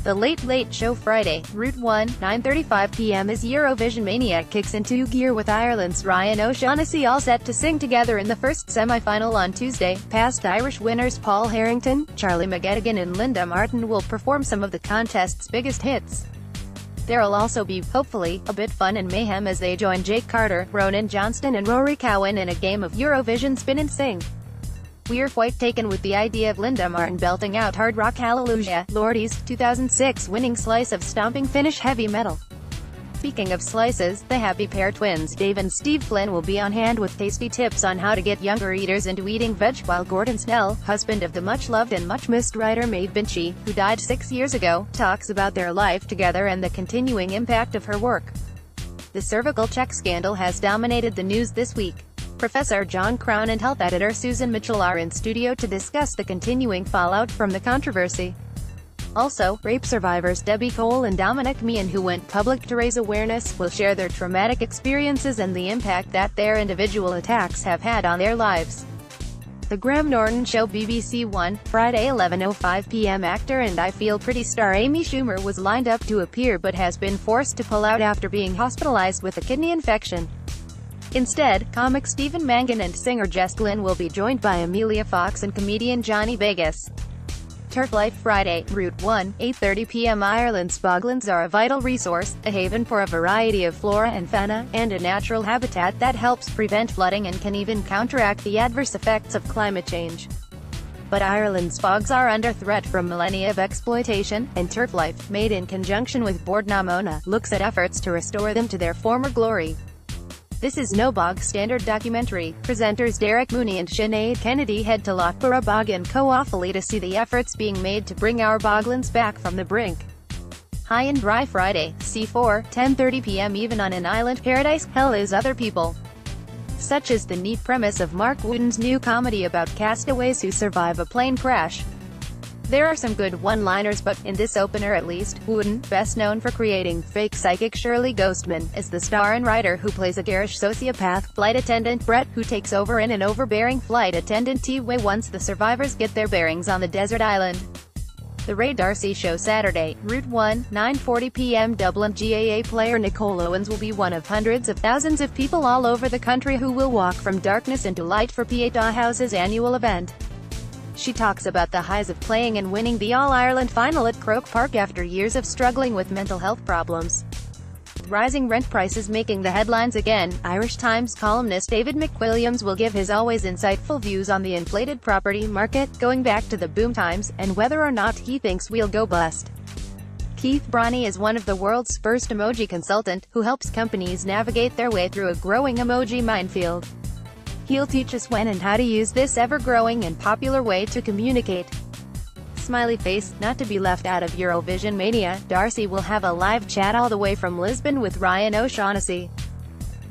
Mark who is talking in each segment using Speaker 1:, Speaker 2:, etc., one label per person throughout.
Speaker 1: The Late Late Show Friday, Route 1, 9:35 p.m. as Eurovision Mania kicks into gear with Ireland's Ryan O'Shaughnessy all set to sing together in the first semi-final on Tuesday. Past Irish winners Paul Harrington, Charlie McGettigan and Linda Martin will perform some of the contest's biggest hits. There'll also be, hopefully, a bit fun and mayhem as they join Jake Carter, Ronan, Johnston and Rory Cowan in a game of Eurovision Spin and Sing. We're quite taken with the idea of Linda Martin belting out Hard Rock Hallelujah, Lordy's 2006 winning slice of stomping Finnish heavy metal. Speaking of slices, the happy pair twins, Dave and Steve Flynn, will be on hand with tasty tips on how to get younger eaters into eating veg, while Gordon Snell, husband of the much-loved and much-missed writer Maeve Binchy, who died 6 years ago, talks about their life together and the continuing impact of her work. The cervical check scandal has dominated the news this week. Professor John Crown and health editor Susan Mitchell are in studio to discuss the continuing fallout from the controversy. Also, rape survivors Debbie Cole and Dominic Meehan, who went public to raise awareness, will share their traumatic experiences and the impact that their individual attacks have had on their lives. The Graham Norton Show BBC One, Friday 11:05 p.m. Actor and I Feel Pretty star Amy Schumer was lined up to appear but has been forced to pull out after being hospitalized with a kidney infection. Instead, comic Stephen Mangan and singer Jess Glynn will be joined by Amelia Fox and comedian Johnny Vegas. Turf Life Friday, Route 1, 8:30 p.m. Ireland's boglands are a vital resource, a haven for a variety of flora and fauna, and a natural habitat that helps prevent flooding and can even counteract the adverse effects of climate change. But Ireland's bogs are under threat from millennia of exploitation, and Turf Life, made in conjunction with Bord na Móna, looks at efforts to restore them to their former glory. This is no bog standard documentary. Presenters Derek Mooney and Sinead Kennedy head to Lochborough Bog and Co Offaly to see the efforts being made to bring our boglands back from the brink. High and Dry Friday, C4, 10:30 p.m. Even on an island paradise, hell is other people. Such is the neat premise of Mark Wooden's new comedy about castaways who survive a plane crash. There are some good one-liners, but, in this opener at least, Wooden, best known for creating fake psychic Shirley Ghostman, is the star and writer who plays a garish sociopath flight attendant Brett, who takes over in an overbearing flight attendant way once the survivors get their bearings on the desert island. The Ray D'Arcy Show Saturday, Route 1, 9:40 p.m. Dublin GAA player Nicole Owens will be one of hundreds of thousands of people all over the country who will walk from darkness into light for Pieta House's annual event. She talks about the highs of playing and winning the All-Ireland final at Croke Park after years of struggling with mental health problems. With rising rent prices making the headlines again, Irish Times columnist David McWilliams will give his always insightful views on the inflated property market, going back to the boom times, and whether or not he thinks we'll go bust. Keith Bronny is one of the world's first emoji consultant, who helps companies navigate their way through a growing emoji minefield. He'll teach us when and how to use this ever-growing and popular way to communicate. Smiley face, not to be left out of Eurovision Mania, D'Arcy will have a live chat all the way from Lisbon with Ryan O'Shaughnessy.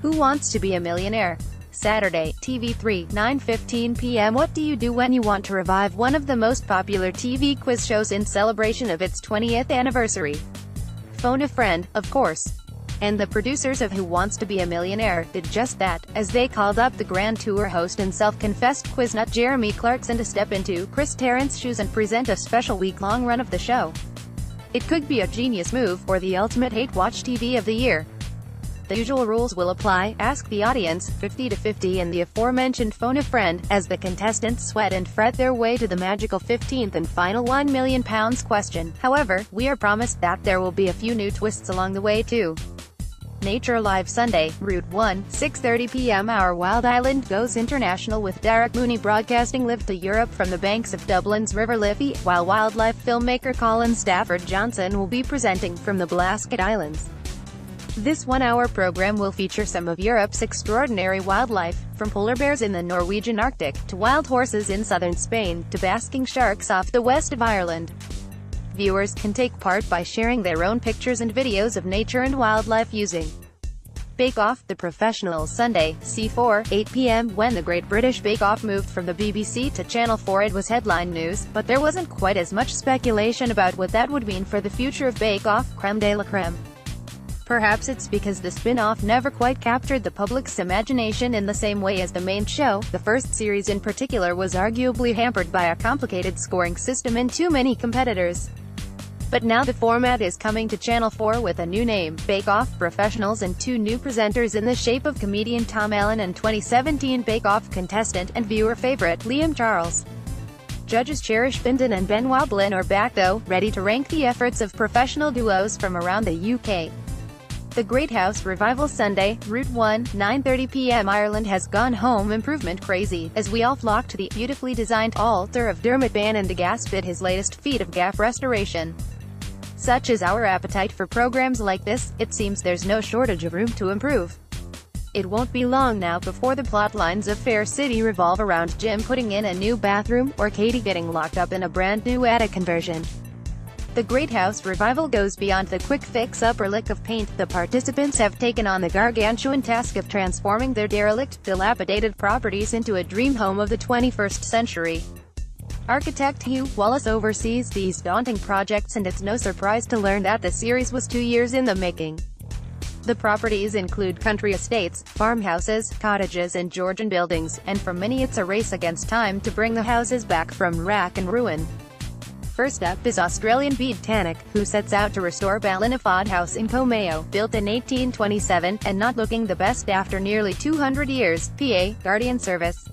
Speaker 1: Who Wants to Be a Millionaire? Saturday, TV3, 9:15 p.m. What do you do when you want to revive one of the most popular TV quiz shows in celebration of its 20th anniversary? Phone a friend, of course. And the producers of Who Wants to Be a Millionaire did just that, as they called up the Grand Tour host and self-confessed quiznut Jeremy Clarkson to step into Chris Tarrant's shoes and present a special week-long run of the show. It could be a genius move, or the ultimate hate-watch TV of the year. The usual rules will apply. Ask the audience, 50-50 in the aforementioned Phone a Friend, as the contestants sweat and fret their way to the magical 15th and final £1 million question. However, we are promised that there will be a few new twists along the way too. Nature Live Sunday, Route 1, 6:30 p.m. Our Wild Island goes international with Derek Mooney broadcasting live to Europe from the banks of Dublin's River Liffey, while wildlife filmmaker Colin Stafford Johnson will be presenting from the Blasket Islands. This one-hour program will feature some of Europe's extraordinary wildlife, from polar bears in the Norwegian Arctic, to wild horses in southern Spain, to basking sharks off the west of Ireland. Viewers can take part by sharing their own pictures and videos of nature and wildlife using Bake Off, The Professionals Sunday, C4, 8 p.m. When the Great British Bake Off moved from the BBC to Channel 4 it was headline news, but there wasn't quite as much speculation about what that would mean for the future of Bake Off, creme de la creme. Perhaps it's because the spin-off never quite captured the public's imagination in the same way as the main show. The first series in particular was arguably hampered by a complicated scoring system and too many competitors. But now the format is coming to Channel 4 with a new name, Bake Off Professionals, and two new presenters in the shape of comedian Tom Allen and 2017 Bake Off contestant and viewer favorite, Liam Charles. Judges Cherish Bindon and Benoit Blin are back though, ready to rank the efforts of professional duos from around the UK. The Great House Revival Sunday, Route 1, 9:30 p.m. Ireland has gone home improvement crazy, as we all flock to the beautifully designed altar of Dermot Bannon to gasp at his latest feat of gaff restoration. Such is our appetite for programs like this, it seems there's no shortage of room to improve. It won't be long now before the plotlines of Fair City revolve around Jim putting in a new bathroom, or Katie getting locked up in a brand new attic conversion. The Great House Revival goes beyond the quick fix-up or lick of paint. The participants have taken on the gargantuan task of transforming their derelict, dilapidated properties into a dream home of the 21st century. Architect Hugh Wallace oversees these daunting projects, and it's no surprise to learn that the series was 2 years in the making. The properties include country estates, farmhouses, cottages and Georgian buildings, and for many it's a race against time to bring the houses back from rack and ruin. First up is Australian Bede Tannock, who sets out to restore Ballinaford House in Comeo, built in 1827, and not looking the best after nearly 200 years, PA, Guardian Service.